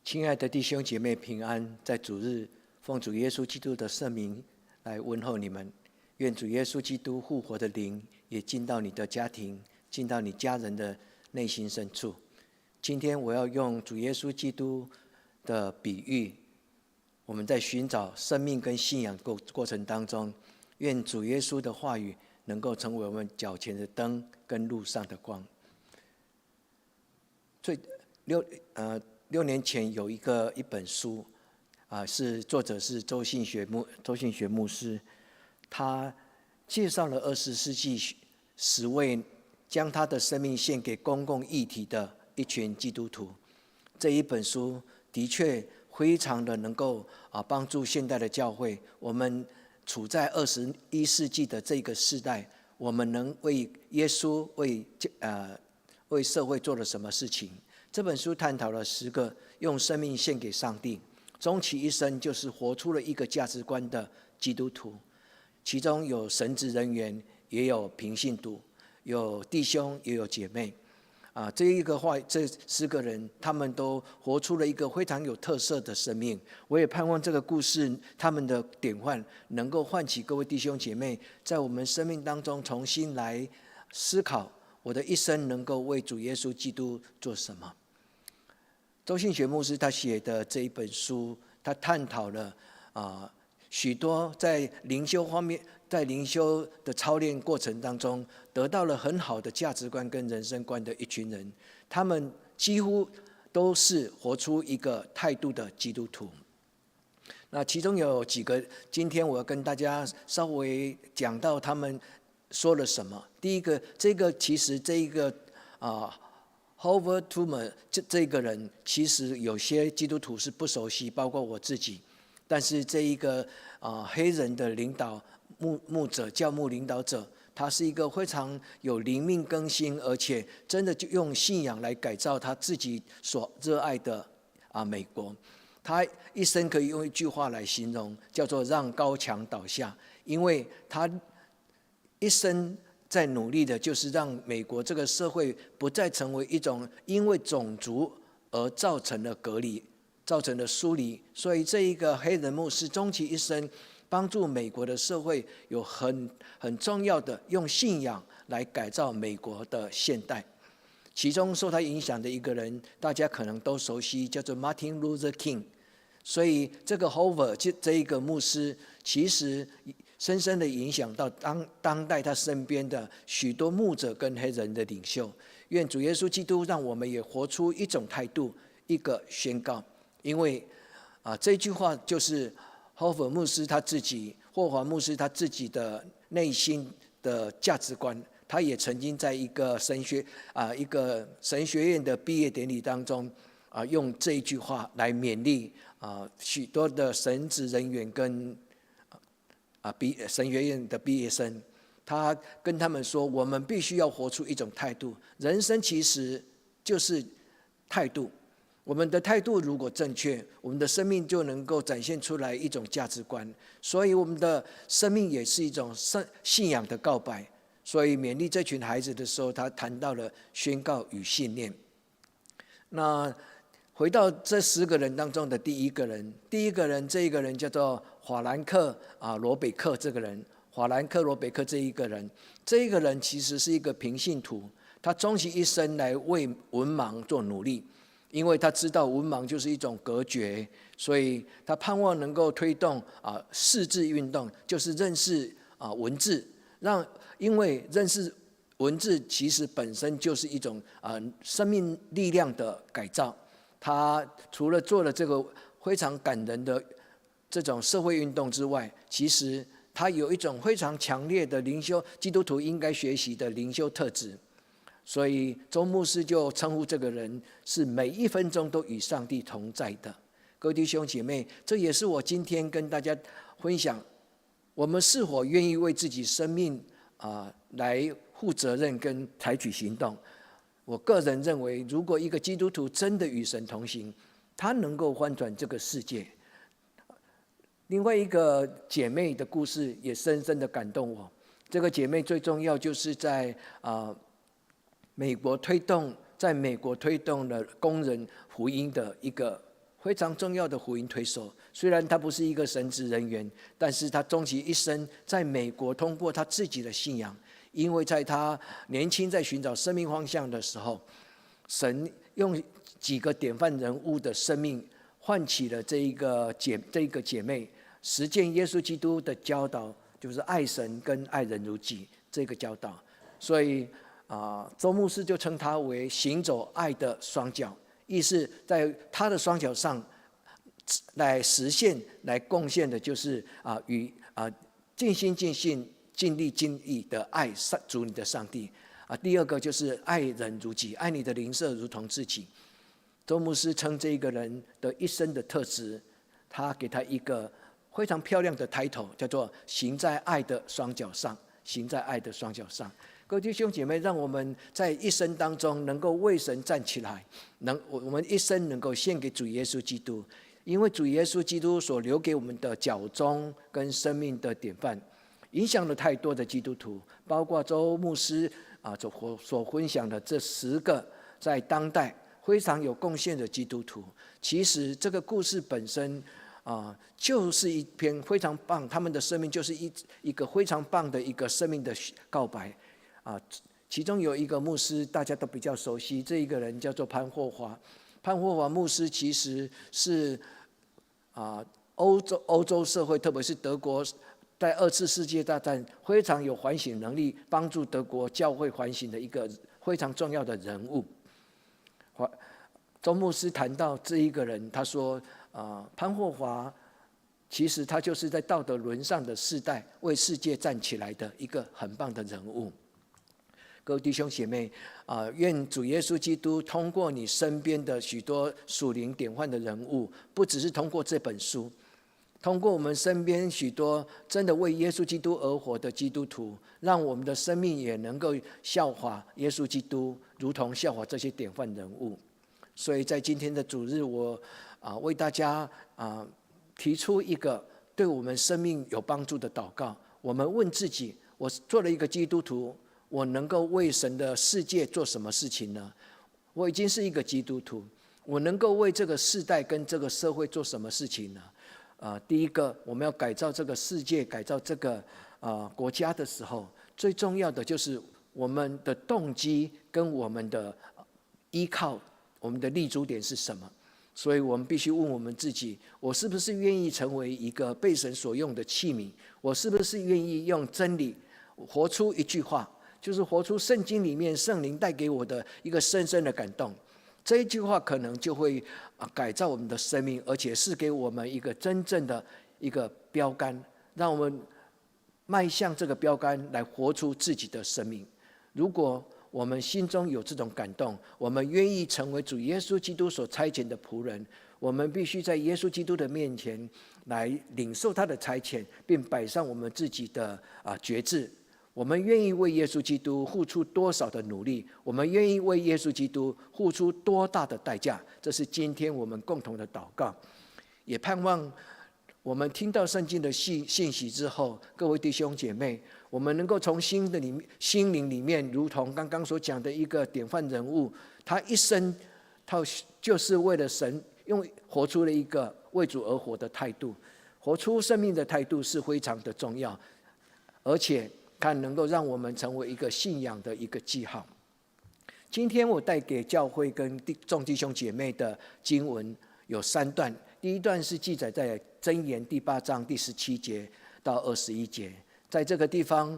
亲爱的弟兄姐妹平安，在主日奉主耶稣基督的圣名来问候你们。愿主耶稣基督复活的灵也进到你的家庭，进到你家人的内心深处。今天我要用主耶稣基督的比喻，我们在寻找生命跟信仰过程当中，愿主耶稣的话语能够成为我们脚前的灯跟路上的光。6年前有一本书，作者是周信学牧师，他介绍了20世纪10位将他的生命献给公共议题的一群基督徒。这一本书的确非常的能够帮助现代的教会。我们处在21世纪的这个世代，我们能为耶稣为社会做了什么事情？这本书探讨了10个用生命献给上帝，终其一生就是活出了一个价值观的基督徒。其中有神职人员，也有平信徒，有弟兄，也有姐妹。这10个人，他们都活出了一个非常有特色的生命。我也盼望这个故事，他们的典范，能够唤起各位弟兄姐妹，在我们生命当中重新来思考，我的一生能够为主耶稣基督做什么。周信学牧师他写的这一本书，他探讨了许多在灵修方面，在灵修的操练过程当中，得到了很好的价值观跟人生观的一群人，他们几乎都是活出一个态度的基督徒。那其中有几个，今天我要跟大家稍微讲到他们说了什么。第一个，其实这一个Howard Tubman 这个人，其实有些基督徒是不熟悉，包括我自己。但是这一个黑人的领导教牧领导者，他是一个非常有灵命更新，而且真的就用信仰来改造他自己所热爱的美国。他一生可以用一句话来形容，叫做让高墙倒下，因为他一生在努力的就是让美国这个社会不再成为一种因为种族而造成的隔离，造成的疏离。所以这一个黑人牧师终其一生帮助美国的社会，有很重要的用信仰来改造美国的现代。其中受他影响的一个人，大家可能都熟悉，叫做 Martin Luther King。所以这个 Howard 这一个牧师，其实深深的影响到当代他身边的许多牧者跟黑人的领袖。愿主耶稣基督让我们也活出一种态度，一个宣告。因为这句话就是霍华牧师他自己的内心的价值观。他也曾经在一个神学院的毕业典礼当中用这一句话来勉励许多的神职人员跟神学院的毕业生。他跟他们说，我们必须要活出一种态度，人生其实就是态度。我们的态度如果正确，我们的生命就能够展现出来一种价值观。所以我们的生命也是一种信仰的告白。所以勉励这群孩子的时候，他谈到了宣告与信念。那回到这10个人当中的第一个人，这一个人叫做法兰克罗北克。这个人法兰克罗北克这一个人其实是一个平信徒，他终其一生来为文盲做努力。因为他知道文盲就是一种隔绝，所以他盼望能够推动识字运动，就是认识文字，因为认识文字其实本身就是一种生命力量的改造。他除了做了这个非常感人的这种社会运动之外，其实他有一种非常强烈的灵修基督徒应该学习的灵修特质。所以周牧师就称呼这个人是每1分钟都与上帝同在的。各位弟兄姐妹，这也是我今天跟大家分享，我们是否愿意为自己生命来负责任跟采取行动。我个人认为，如果一个基督徒真的与神同行，他能够翻转这个世界。另外一个姐妹的故事也深深的感动我。这个姐妹最重要就是在美国推动了工人福音的一个非常重要的福音推手。虽然他不是一个神职人员，但是他终其一生在美国通过他自己的信仰，因为在他年轻在寻找生命方向的时候，神用几个典范人物的生命唤起了这一个姐妹实践耶稣基督的教导，就是爱神跟爱人如己这个教导。所以周牧师就称他为行走爱的双脚，意思在他的双脚上来实现、来贡献的就是尽心尽性、尽力尽意的爱主你的上帝。第二个就是爱人如己，爱你的邻舍如同自己。周牧师称这一个人的一生的特质，他给他一个非常漂亮的title，叫做行在爱的双脚上。行在爱的双脚上。各位弟兄姐妹，让我们在一生当中能够为神站起来，我们一生能够献给主耶稣基督，因为主耶稣基督所留给我们的脚踪跟生命的典范，影响了太多的基督徒，包括周牧师所分享的这10个在当代非常有贡献的基督徒。其实这个故事本身就是一篇非常棒，他们的生命就是一个非常棒的一个生命的告白其中有一个牧师大家都比较熟悉，这一个人叫做潘霍华。潘霍华牧师其实是欧洲社会，特别是德国在2次世界大战非常有反省能力，帮助德国教会反省的一个非常重要的人物。周牧师谈到这一个人，他说潘霍华其实他就是在道德沦丧的世代为世界站起来的一个很棒的人物。各位弟兄姐妹愿主耶稣基督通过你身边的许多属灵典范的人物，不只是通过这本书，通过我们身边许多真的为耶稣基督而活的基督徒，让我们的生命也能够效法耶稣基督，如同效法这些典范人物。所以在今天的主日，我为大家提出一个对我们生命有帮助的祷告。我们问自己，我做了一个基督徒，我能够为神的世界做什么事情呢？我已经是一个基督徒，我能够为这个世代跟这个社会做什么事情呢？第一个，我们要改造这个世界，改造这个国家的时候，最重要的就是我们的动机跟我们的依靠，我们的立足点是什么？所以我们必须问我们自己，我是不是愿意成为一个被神所用的器皿？我是不是愿意用真理活出一句话，就是活出圣经里面圣灵带给我的一个深深的感动？这一句话可能就会改造我们的生命，而且是给我们一个真正的一个标杆，让我们迈向这个标杆来活出自己的生命。如果我们心中有这种感动，我们愿意成为主耶稣基督所差遣的仆人，我们必须在耶稣基督的面前来领受他的差遣，并摆上我们自己的决志。我们愿意为耶稣基督付出多少的努力？我们愿意为耶稣基督付出多大的代价？这是今天我们共同的祷告。也盼望我们听到圣经的信息之后，各位弟兄姐妹，我们能够从心灵里面，如同刚刚所讲的一个典范人物，他一生他就是为了神，活出了一个为主而活的态度。活出生命的态度是非常的重要，而且看能够让我们成为一个信仰的一个记号。今天我带给教会跟众弟兄姐妹的经文有3段，第一段是记载在箴言第8章第17节到21节。在这个地方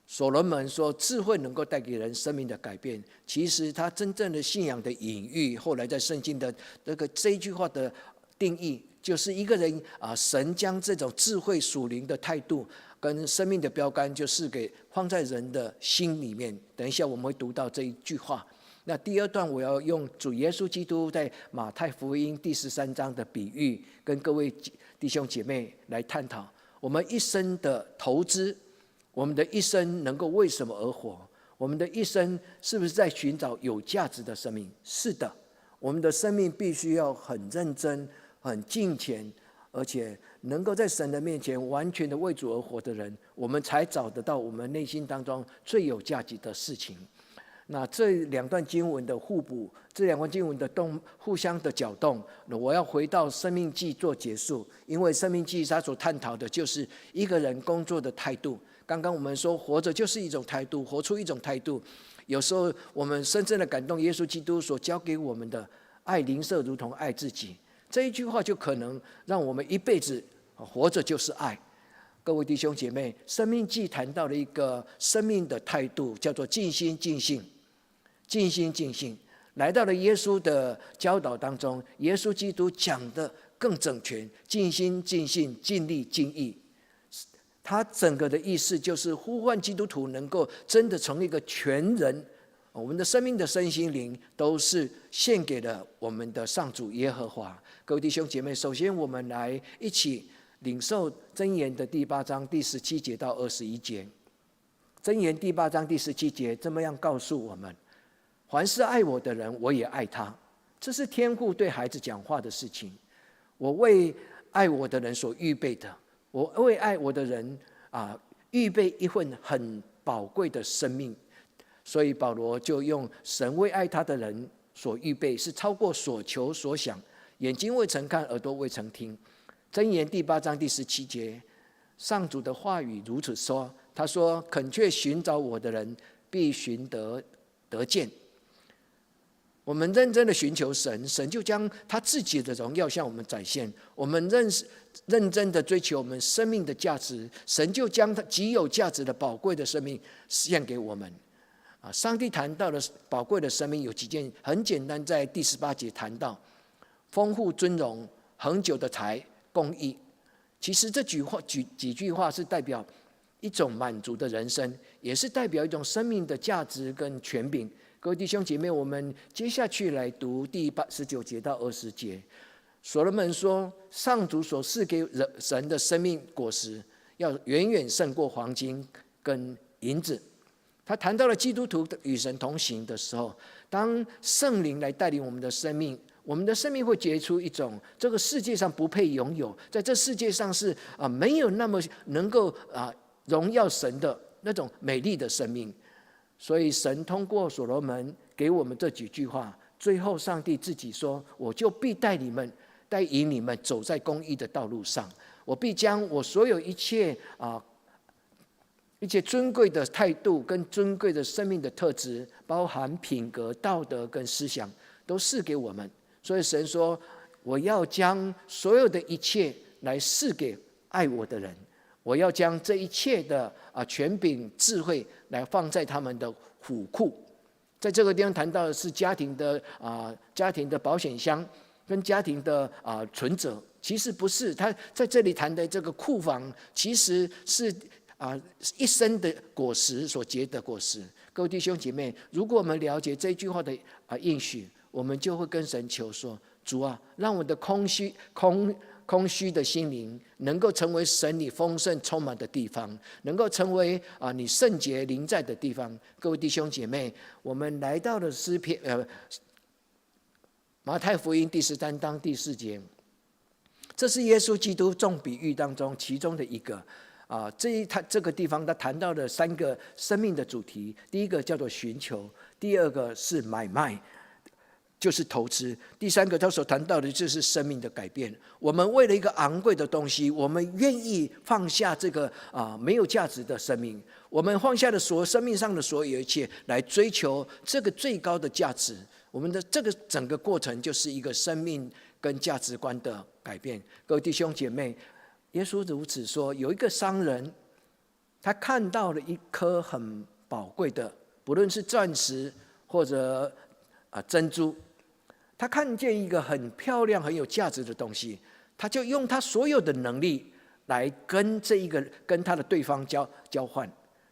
所罗门说智慧能够带给人生命的改变，其实他真正的信仰的隐喻，后来在圣经的这一句话的定义，就是一个人神将这种智慧属灵的态度跟生命的标杆，就是给放在人的心里面。等一下我们会读到这一句话。那第2段我要用主耶稣基督在马太福音第13章的比喻，跟各位弟兄姐妹来探讨我们一生的投资，我们的一生能够为什么而活？我们的一生是不是在寻找有价值的生命？是的，我们的生命必须要很认真、很敬虔，而且能够在神的面前完全的为主而活的人，我们才找得到我们内心当中最有价值的事情。那这两段经文的互补，这两段经文的互相的搅动，我要回到生命记做结束，因为生命记它所探讨的就是一个人工作的态度。刚刚我们说活着就是一种态度，活出一种态度。有时候我们深深的感动耶稣基督所教给我们的爱邻舍如同爱自己，这一句话就可能让我们一辈子活着就是爱。各位弟兄姐妹，生命记谈到了一个生命的态度，叫做尽心尽性。尽心尽性，来到了耶稣的教导当中，耶稣基督讲的更整全，尽心尽性尽力尽意。他整个的意思就是呼唤基督徒能够真的成为一个全人，我们的生命的身心灵都是献给了我们的上主耶和华。各位弟兄姐妹，首先我们来一起领受箴言的第8章第17节到21节。箴言第8章第17节这么样告诉我们：凡是爱我的人，我也爱他。这是天父对孩子讲话的事情。我为爱我的人所预备的，我为爱我的人预备一份很宝贵的生命。所以保罗就用神为爱他的人所预备，是超过所求所想，眼睛未曾看，耳朵未曾听。箴言第8章第17节，上主的话语如此说，他说：恳切寻找我的人，必寻得见。我们认真的寻求神，神就将他自己的荣耀向我们展现。我们认真的追求我们生命的价值，神就将他极有价值的宝贵的生命献给我们。上帝谈到的宝贵的生命有几件，很简单，在第18节谈到丰富尊荣、恒久的财、公义。其实这几句话是代表一种满足的人生，也是代表一种生命的价值跟权柄。各位弟兄姐妹，我们接下去来读第19节到20节。所罗门说，上主所赐给人的生命果实，要远远胜过黄金跟银子。他谈到了基督徒与神同行的时候，当圣灵来带领我们的生命，我们的生命会结出一种这个世界上不配拥有，在这世界上是没有那么能够荣耀神的那种美丽的生命。所以神通过所罗门给我们这几句话，最后上帝自己说：我就必带领你们走在公义的道路上，我必将我所有一切尊贵的态度跟尊贵的生命的特质，包含品格、道德跟思想，都赐给我们。所以神说，我要将所有的一切来赐给爱我的人，我要将这一切的权柄智慧来放在他们的府库。在这个地方谈到的是家庭的保险箱跟家庭的存折，其实不是。他在这里谈的这个库房，其实是一生的果实所结的果实。各位弟兄姐妹，如果我们了解这句话的应许，我们就会跟神求说：主啊，让我的空虚的心灵能够成为神你丰盛充满的地方，能够成为你圣洁临在的地方。各位弟兄姐妹，我们来到了诗篇马太福音第13章第4节，这是耶稣基督众比喻当中其中的一个。这个地方他谈到了3个生命的主题，第一个叫做寻求，第二个是买卖，就是投资，第3个他所谈到的就是生命的改变。我们为了一个昂贵的东西，我们愿意放下这个没有价值的生命，我们放下了生命上的所有一切，来追求这个最高的价值。我们的这个整个过程就是一个生命跟价值观的改变。各位弟兄姐妹，耶稣如此说，有一个商人，他看到了一颗很宝贵的，不论是钻石或者珍珠，他看见一个很漂亮很有价值的东西，他就用他所有的能力来跟他的对方交换。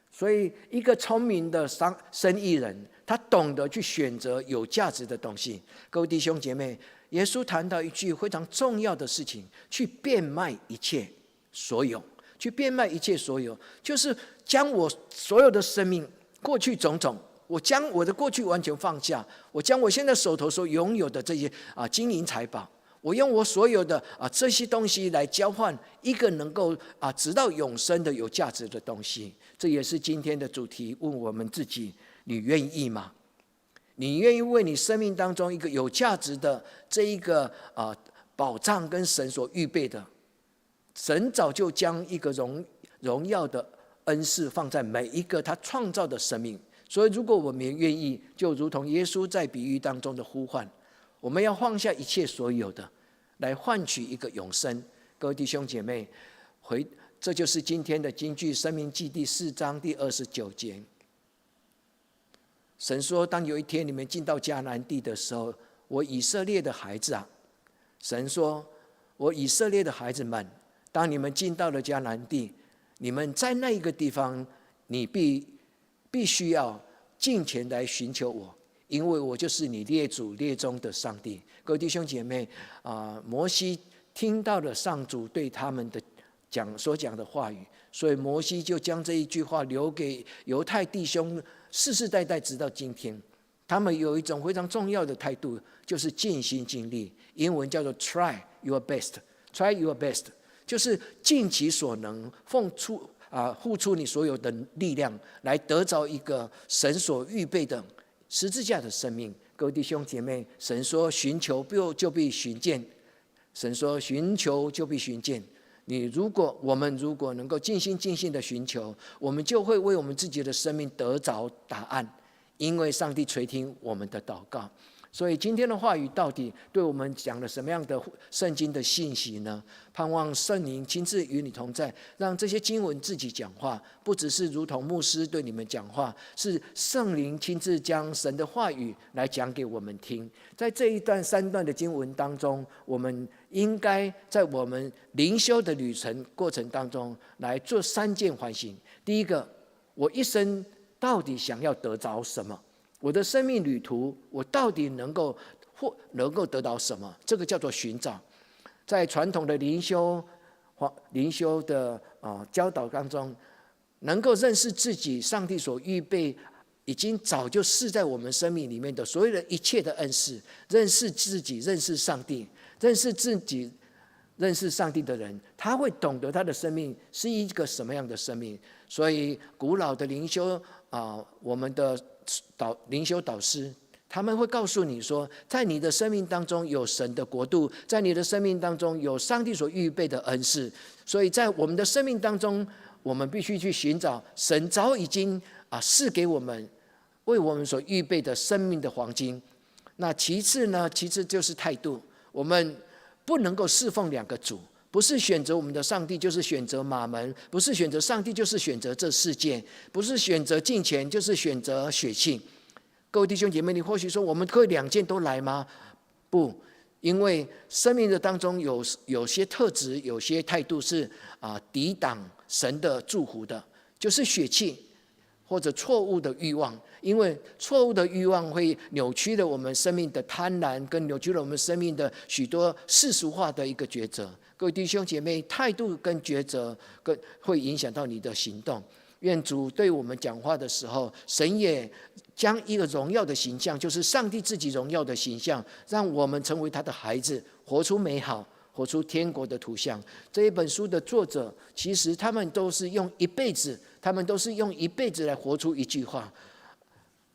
所以一个聪明的生意人，他懂得去选择有价值的东西。各位弟兄姐妹，耶稣谈到一句非常重要的事情，去变卖一切所有，去变卖一切所有，就是将我所有的生命过去种种，我将我的过去完全放下，我将我现在手头所拥有的这些金银财宝，我用我所有的这些东西来交换一个能够直到永生的有价值的东西。这也是今天的主题，问我们自己：你愿意吗？你愿意为你生命当中一个有价值的这一个宝藏跟神所预备的，神早就将一个荣耀的恩赐放在每一个他创造的生命。所以如果我们愿意，就如同耶稣在比喻当中的呼唤，我们要放下一切所有的，来换取一个永生。各位弟兄姐妹，这就是今天的金句，申命记第4章第29节。神说，当有一天你们进到迦南地的时候，我以色列的孩子啊，神说，我以色列的孩子们，当你们进到了迦南地，你们在那一个地方，你必须要敬虔来寻求我，因为我就是你列祖列宗的上帝。各位弟兄姐妹，摩西听到了上主对他们的所讲的话语，所以摩西就将这一句话留给犹太弟兄，世世代代直到今天。他们有一种非常重要的态度，就是尽心尽力，英文叫做 try your best，try your best， 就是尽其所能，付出你所有的力量，来得着一个神所预备的十字架的生命。各位弟兄姐妹，神说寻求就必寻见，神说寻求就必寻见。我们如果能够尽心尽性的寻求，我们就会为我们自己的生命得着答案，因为上帝垂听我们的祷告。所以今天的话语到底对我们讲了什么样的圣经的信息呢？盼望圣灵亲自与你同在，让这些经文自己讲话，不只是如同牧师对你们讲话，是圣灵亲自将神的话语来讲给我们听。在这3段的经文当中，我们应该在我们灵修的旅程过程当中来做3件反省。第一个，我一生到底想要得着什么？我的生命旅途，我到底能够得到什么？这个叫做寻找。在传统的灵修的教导当中，能够认识自己，上帝所预备，已经早就释在我们生命里面的所有的一切的恩赐，认识自己，认识上帝，认识自己，认识上帝的人，他会懂得他的生命是一个什么样的生命。所以古老的灵修我们的灵修导师，他们会告诉你说，在你的生命当中有神的国度，在你的生命当中有上帝所预备的恩赐。所以在我们的生命当中，我们必须去寻找神早已经赐给我们，为我们所预备的生命的黄金。那其次就是态度，我们不能够侍奉2个主，不是选择我们的上帝就是选择马门，不是选择上帝就是选择这世界，不是选择金钱就是选择血气。各位弟兄姐妹，你或许说，我们可以2件都来吗？不，因为生命的当中有些特质，有些态度是抵挡神的祝福的，就是血气或者错误的欲望。因为错误的欲望会扭曲了我们生命的贪婪，跟扭曲了我们生命的许多世俗化的一个抉择。各位弟兄姐妹，态度跟抉择会影响到你的行动。愿主对我们讲话的时候，神也将一个荣耀的形象，就是上帝自己荣耀的形象，让我们成为他的孩子，活出美好，活出天国的图像。这一本书的作者，其实他们都是用一辈子来活出一句话。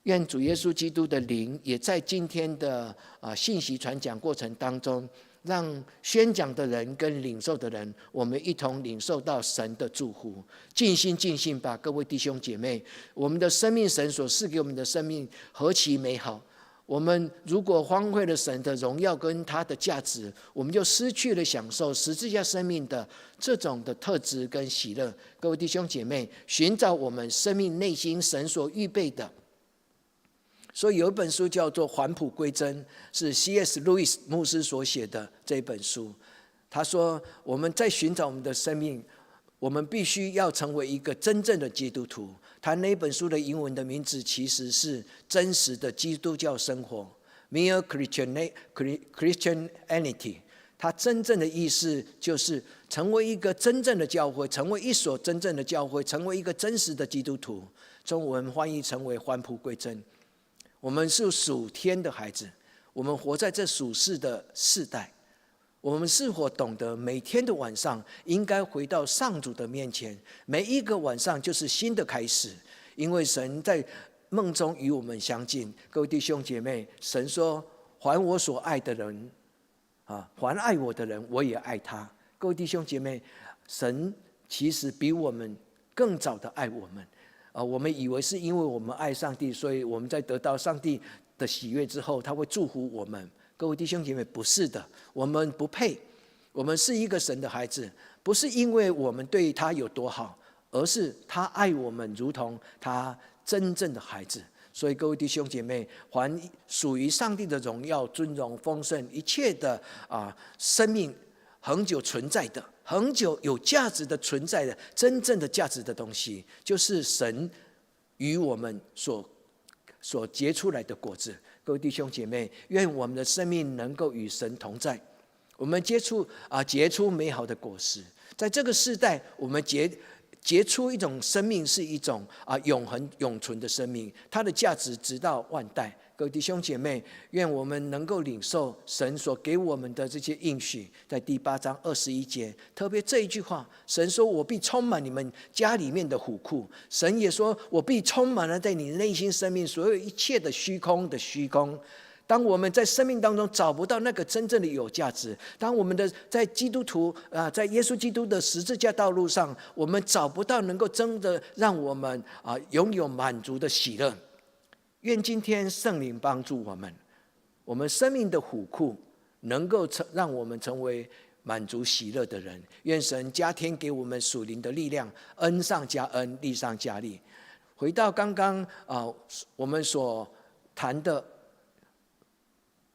愿主耶稣基督的灵也在今天的信息传讲过程当中，让宣讲的人跟领受的人，我们一同领受到神的祝福。尽心尽性吧，各位弟兄姐妹，我们的生命，神所赐给我们的生命何其美好。我们如果荒废了神的荣耀跟他的价值，我们就失去了享受十字架生命的这种的特质跟喜乐。各位弟兄姐妹，寻找我们生命内心神所预备的。所以有一本书叫做《返璞归真》，是 C.S. 路易斯牧师所写的这一本书。他说，我们在寻找我们的生命，我们必须要成为一个真正的基督徒。他那本书的英文的名字其实是真实的基督教生活 Mere Christianity。 它真正的意思就是成为一个真正的教会，成为一所真正的教会，成为一个真实的基督徒。中文翻译成为返璞归真。我们是属天的孩子，我们活在这属世的世代，我们是否懂得每天的晚上应该回到上主的面前？每一个晚上就是新的开始，因为神在梦中与我们相近。各位弟兄姐妹，神说：“凡我所爱的人，凡爱我的人，我也爱他。”各位弟兄姐妹，神其实比我们更早的爱我们。我们以为是因为我们爱上帝，所以我们在得到上帝的喜悦之后，他会祝福我们。各位弟兄姐妹，不是的，我们不配。我们是一个神的孩子，不是因为我们对他有多好，而是他爱我们如同他真正的孩子。所以各位弟兄姐妹，凡属于上帝的荣耀、尊荣、丰盛，一切的生命恒久存在的、恒久有价值的存在的、真正的价值的东西，就是神与我们所结出来的果子。各位弟兄姐妹，愿我们的生命能够与神同在，我们结出美好的果实。在这个世代，我们结出一种生命，是一种永恒永存的生命，它的价值直到万代。各位弟兄姐妹，愿我们能够领受神所给我们的这些应许。在第8章21节，特别这一句话，神说：“我必充满你们家里面的虎库。”神也说：“我必充满了在你内心生命所有一切的虚空的虚空。”当我们在生命当中找不到那个真正的有价值，当我们的在基督徒在耶稣基督的十字架道路上，我们找不到能够真的让我们拥有满足的喜乐。愿今天圣灵帮助我们，我们生命的虎库能够让我们成为满足喜乐的人。愿神加添给我们属灵的力量，恩上加恩，力上加力。回到刚刚我们所谈的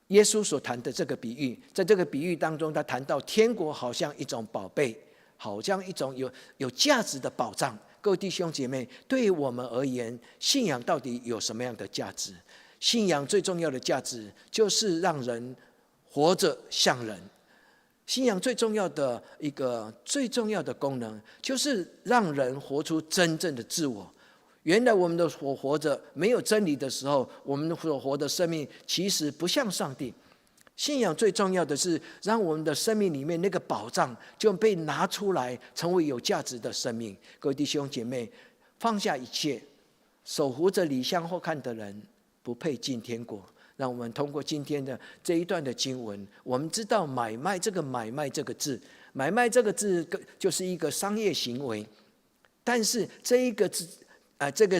耶稣所谈的这个比喻，在这个比喻当中，他谈到天国好像一种宝贝，好像一种有价值的宝藏。各位弟兄姐妹，对于我们而言，信仰到底有什么样的价值？信仰最重要的价值就是让人活着像人。信仰最重要的功能，就是让人活出真正的自我。原来我们的所活着没有真理的时候，我们所活的生命其实不像上帝。信仰最重要的是让我们的生命里面那个宝藏就被拿出来，成为有价值的生命。各位弟兄姐妹，放下一切，守护着理想后看的人不配进天国。让我们通过今天的这一段的经文，我们知道买卖这个字，买卖这个字就是一个商业行为，但是这个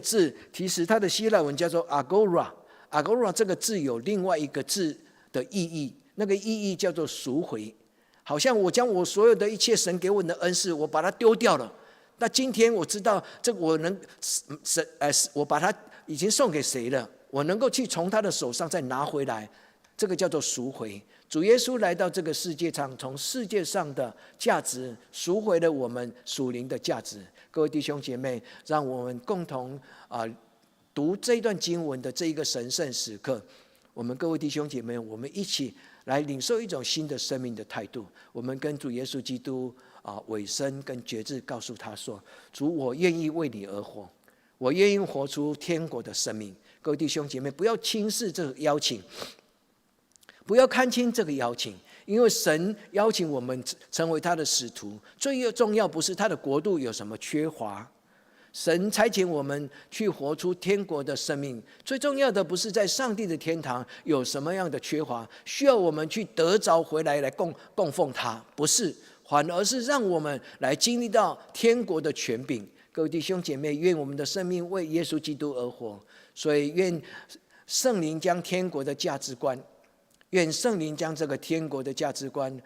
字其实它的希腊文叫做 agora 这个字有另外一个字的意义，那个意义叫做赎回。好像我将我所有的一切神给我的恩赐，我把它丢掉了。那今天我知道这我把它已经送给谁了，我能够去从他的手上再拿回来，这个叫做赎回。主耶稣来到这个世界上，从世界上的价值赎回了我们属灵的价值。各位弟兄姐妹，让我们共同读这一段经文的这一个神圣时刻。我们各位弟兄姐妹，我们一起来领受一种新的生命的态度。我们跟主耶稣基督委身跟决志，告诉他说：“主，我愿意为你而活，我愿意活出天国的生命。”各位弟兄姐妹，不要轻视这个邀请，不要看轻这个邀请，因为神邀请我们成为他的使徒，最重要不是他的国度有什么缺乏。神差遣我们去活出天国的生命，最重要的不是在上帝的天堂有什么样的缺乏，需要我们去得着回来供奉他，不是，反而是让我们来经历到天国的权柄。各位弟兄姐妹，愿我们的生命为耶稣基督而活。所以愿圣灵将天国的价值观，愿圣灵将这个天国的价值观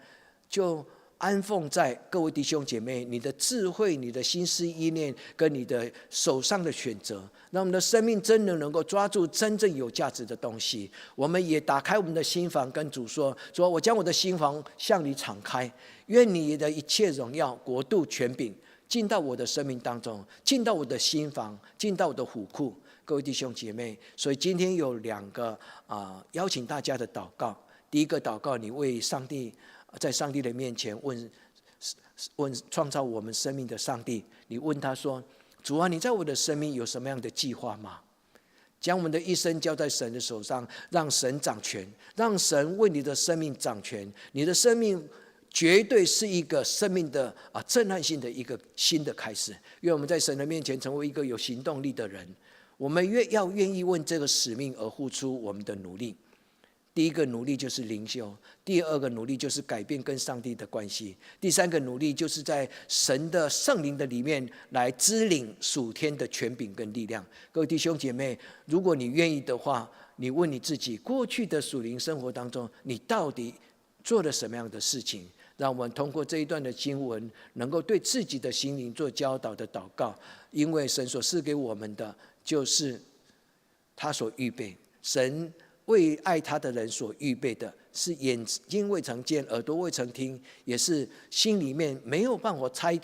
就安放在各位弟兄姐妹你的智慧、你的心思意念跟你的手上的选择，让我们的生命真的能够抓住真正有价值的东西。我们也打开我们的心房，跟主说：主，我将我的心房向你敞开，愿你的一切荣耀、国度、权柄进到我的生命当中，进到我的心房，进到我的虎库。各位弟兄姐妹，所以今天有2个邀请大家的祷告。第一个祷告，你为上帝，在上帝的面前问创造我们生命的上帝，你问他说：主啊，你在我的生命有什么样的计划吗？将我们的一生交在神的手上，让神掌权，让神为你的生命掌权。你的生命绝对是一个生命的震撼性的一个新的开始。愿我们在神的面前成为一个有行动力的人。我们要愿意为这个使命而付出我们的努力。第一个努力就是灵修，第二个努力就是改变跟上帝的关系，第三个努力就是在神的圣灵的里面来支领属天的权柄跟力量。各位弟兄姐妹，如果你愿意的话，你问你自己，过去的属灵生活当中，你到底做了什么样的事情？让我们通过这一段的经文，能够对自己的心灵做教导的祷告。因为神所赐给我们的，就是他所预备，神为爱他的人所预备的，是眼睛未曾见，耳朵未曾听，也是心里面没有办法参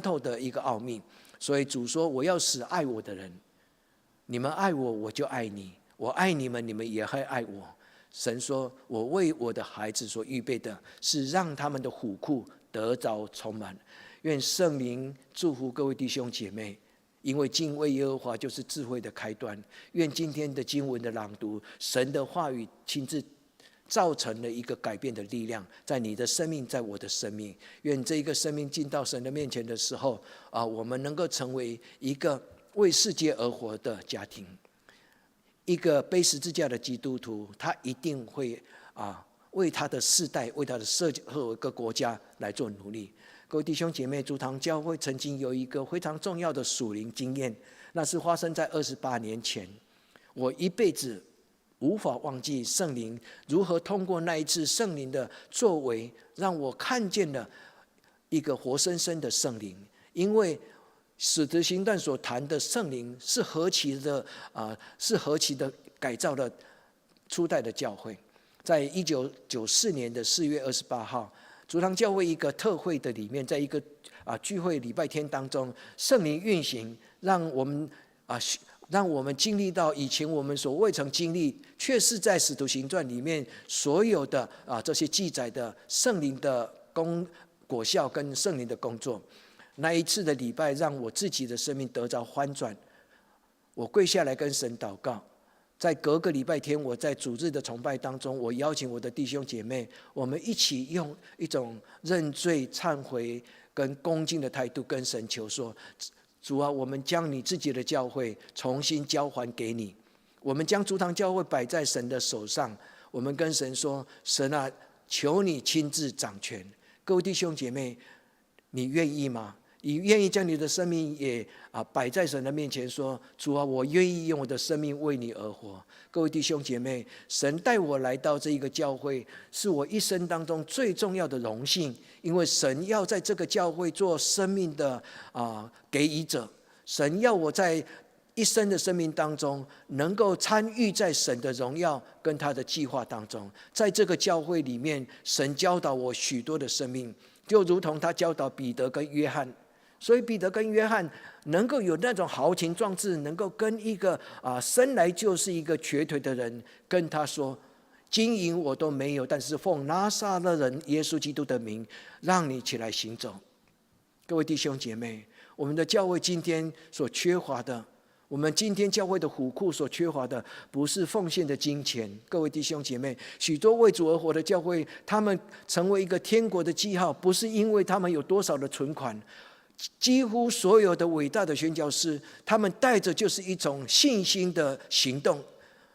透的一个奥秘。所以主说：“我要使爱我的人，你们爱我，我就爱你；我爱你们，你们也会爱我。”神说：“我为我的孩子所预备的，是让他们的虎库得着充满。”愿圣灵祝福各位弟兄姐妹。因为敬畏耶和华就是智慧的开端。愿今天的经文的朗读，神的话语亲自造成了一个改变的力量，在你的生命，在我的生命。愿这一个生命进到神的面前的时候，我们能够成为一个为世界而活的家庭。一个背十字架的基督徒，他一定会为他的世代，为他的社会和一个国家来做努力。各位弟兄姐妹，竹堂教会曾经有一个非常重要的属灵经验，那是发生在28年前。我一辈子无法忘记圣灵如何通过那一次圣灵的作为，让我看见了一个活生生的圣灵。因为使徒行传所谈的圣灵是何其的改造了初代的教会。在1994年的4月28号。竹堂教会一个特会的里面，在一个聚会礼拜天当中，圣灵运行，让我们经历到以前我们所未曾经历，却是在使徒行传里面所有的这些记载的圣灵的果效跟圣灵的工作。那一次的礼拜，让我自己的生命得着翻转。我跪下来跟神祷告。在隔个礼拜天，我在主日的崇拜当中，我邀请我的弟兄姐妹，我们一起用一种认罪、忏悔跟恭敬的态度跟神求说：主啊，我们将你自己的教会重新交还给你，我们将竹堂教会摆在神的手上，我们跟神说：神啊，求你亲自掌权。各位弟兄姐妹，你愿意吗？你愿意将你的生命也摆在神的面前，说：主啊，我愿意用我的生命为你而活。各位弟兄姐妹，神带我来到这一个教会，是我一生当中最重要的荣幸，因为神要在这个教会做生命的给予者。神要我在一生的生命当中，能够参与在神的荣耀跟他的计划当中。在这个教会里面，神教导我许多的生命，就如同他教导彼得跟约翰。所以彼得跟约翰能够有那种豪情壮志，能够跟一个生来就是一个瘸腿的人跟他说：金银我都没有，但是奉拿撒勒人耶稣基督的名，让你起来行走。各位弟兄姐妹，我们的教会今天所缺乏的，我们今天教会的虎库所缺乏的，不是奉献的金钱。各位弟兄姐妹，许多为主而活的教会，他们成为一个天国的记号，不是因为他们有多少的存款。几乎所有的伟大的宣教士，他们带着就是一种信心的行动。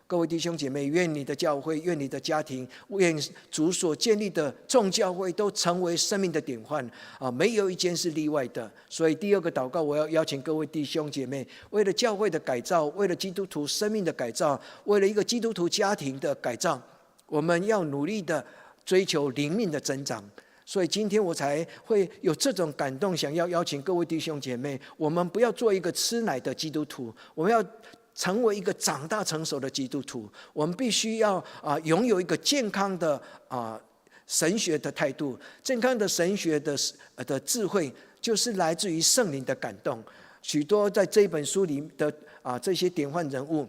各位弟兄姐妹，愿你的教会，愿你的家庭，愿主所建立的众教会都成为生命的典范没有一间是例外的。所以第二个祷告，我要邀请各位弟兄姐妹，为了教会的改造，为了基督徒生命的改造，为了一个基督徒家庭的改造，我们要努力的追求灵命的增长。所以今天我才会有这种感动，想要邀请各位弟兄姐妹，我们不要做一个吃奶的基督徒，我们要成为一个长大成熟的基督徒。我们必须要拥有一个健康的神学的态度，健康的神学的智慧，就是来自于圣灵的感动。许多在这一本书里的这些典范人物，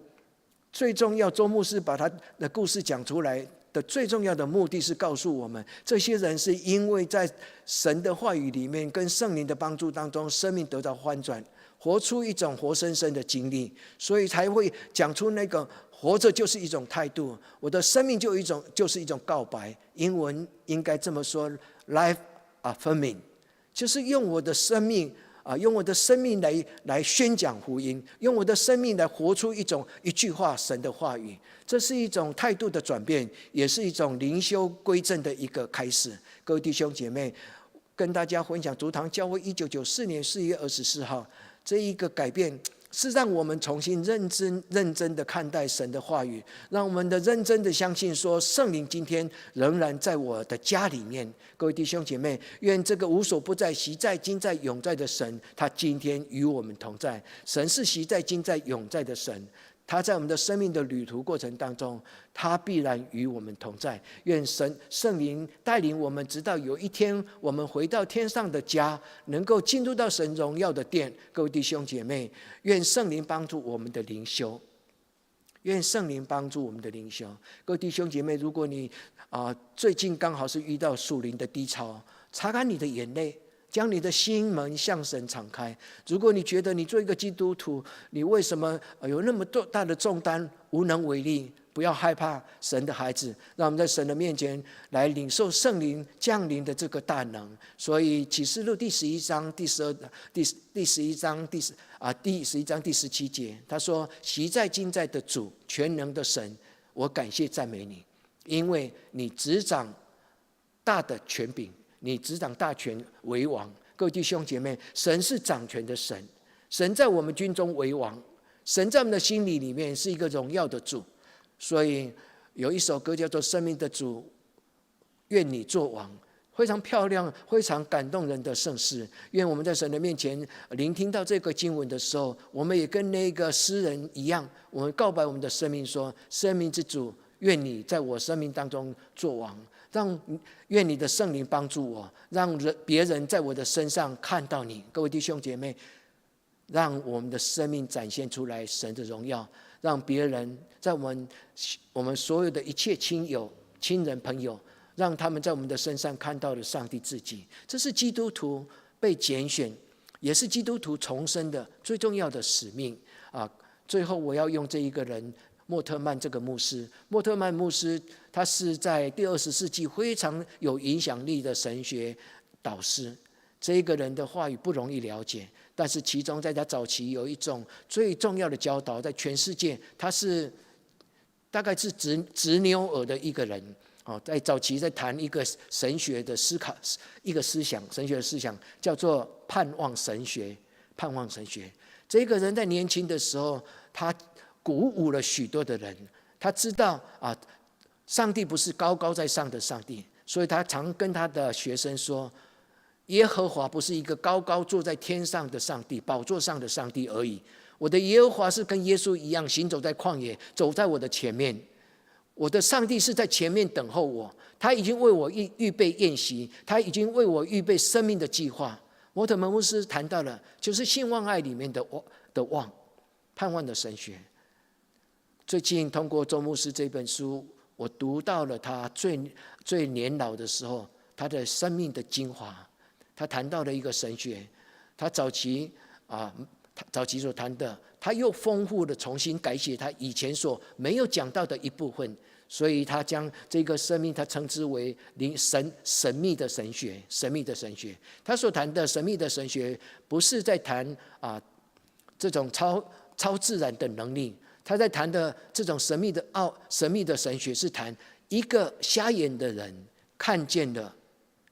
最重要，周牧师把他的故事讲出来的最重要的目的是告诉我们，这些人是因为在神的话语里面跟圣灵的帮助当中，生命得到翻转，活出一种活生生的经历，所以才会讲出那个活着就是一种态度，我的生命就是一种告白。英文应该这么说 ，life affirming， 就是用我的生命用我的生命来宣讲福音，用我的生命来活出一句话神的话语。这是一种态度的转变，也是一种灵修归正的一个开始。各位弟兄姐妹，跟大家分享竹堂教会1994年4月24号这一个改变，是让我们重新认真的看待神的话语，让我们的认真的相信说，圣灵今天仍然在我的家里面。各位弟兄姐妹，愿这个无所不在、习在、今在、永在的神，他今天与我们同在。神是习在、今在、永在的神，他在我们的生命的旅途过程当中，他必然与我们同在。愿圣灵带领我们，直到有一天我们回到天上的家，能够进入到神荣耀的殿。各位弟兄姐妹，愿圣灵帮助我们的灵修，愿圣灵帮助我们的灵修。各位弟兄姐妹，如果你最近刚好是遇到属灵的低潮，擦干你的眼泪，将你的心门向神敞开。如果你觉得你做一个基督徒，你为什么有那么大的重担，无能为力？不要害怕，神的孩子，让我们在神的面前来领受圣灵降临的这个大能。所以启示录第11章第11章第17节，他说：习在今在的主，全能的神，我感谢赞美你，因为你执掌大的权柄，你执掌大权为王。各位弟兄姐妹，神是掌权的神，神在我们军中为王，神在我们的心里面是一个荣耀的主。所以有一首歌叫做《生命的主，愿你做王》，非常漂亮、非常感动人的圣诗。愿我们在神的面前聆听到这个经文的时候，我们也跟那个诗人一样，我们告白我们的生命说：生命之主，愿你在我生命当中做王，愿你的圣灵帮助我，让别人在我的身上看到你。各位弟兄姐妹，让我们的生命展现出来神的荣耀，让别人在我们所有的一切亲友、亲人、朋友，让他们在我们的身上看到了上帝自己。这是基督徒被拣选，也是基督徒重生的最重要的使命啊！最后，我要用这一个人莫特曼这个牧师。莫特曼牧师，他是在第20世纪非常有影响力的神学导师。这一个人的话语不容易了解，但是其中在他早期有一种最重要的教导，在全世界他是大概是执牛耳的一个人。在早期在谈一个神学的思考，一个思想，神学的思想叫做盼望神学。盼望神学，这个人在年轻的时候，他鼓舞了许多的人。他知道上帝不是高高在上的上帝，所以他常跟他的学生说，耶和华不是一个高高坐在天上的上帝，宝座上的上帝而已。我的耶和华是跟耶稣一样，行走在旷野，走在我的前面。我的上帝是在前面等候我，他已经为我预备宴席，他已经为我预备生命的计划。摩特曼牧师谈到了，就是信望爱里面的望，盼望的神学。最近通过周牧师这本书，我读到了他最年老的时候，他的生命的精华。他谈到了一个神学，他早期所谈的，他又丰富的重新改写他以前所没有讲到的一部分，所以他将这个生命他称之为神秘的神学。神秘的神学，他所谈的神秘的神学，不是在谈这种超自然的能力，他在谈的这种神秘的神学，是谈一个瞎眼的人看见了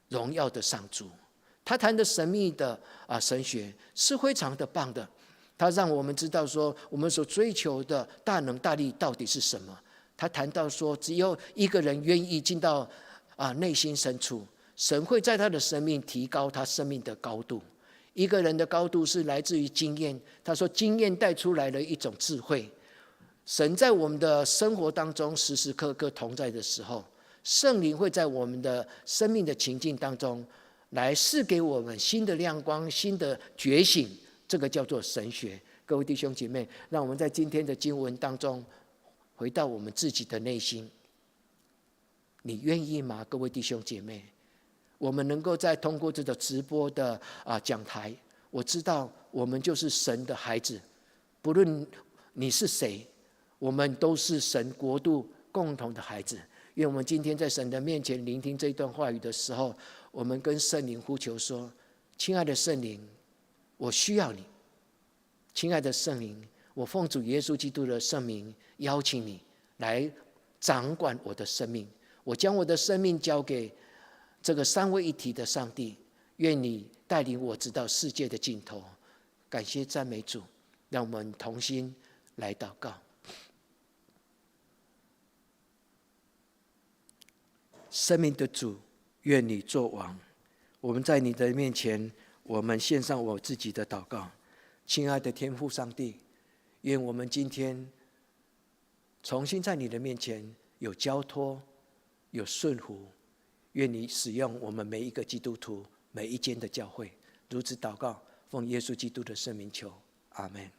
荣耀的上主。他谈的神秘的神学是非常的棒的，他让我们知道说，我们所追求的大能大力到底是什么。他谈到说，只有一个人愿意进到内心深处，神会在他的生命提高他生命的高度。一个人的高度是来自于经验，他说经验带出来了一种智慧。神在我们的生活当中时时刻刻同在的时候，圣灵会在我们的生命的情境当中来赐给我们新的亮光、新的觉醒，这个叫做神学。各位弟兄姐妹，让我们在今天的经文当中回到我们自己的内心，你愿意吗？各位弟兄姐妹，我们能够在通过这个直播的讲台，我知道我们就是神的孩子，不论你是谁，我们都是神国度共同的孩子。愿我们今天在神的面前聆听这一段话语的时候，我们跟圣灵呼求说：亲爱的圣灵，我需要你，亲爱的圣灵，我奉主耶稣基督的圣名邀请你来掌管我的生命。我将我的生命交给这个三位一体的上帝，愿你带领我直到世界的尽头。感谢赞美主，让我们同心来祷告。生命的主，愿你作王。我们在你的面前，我们献上我自己的祷告。亲爱的天父上帝，愿我们今天重新在你的面前有交托，有顺服。愿你使用我们每一个基督徒，每一间的教会，如此祷告，奉耶稣基督的圣名求，阿们。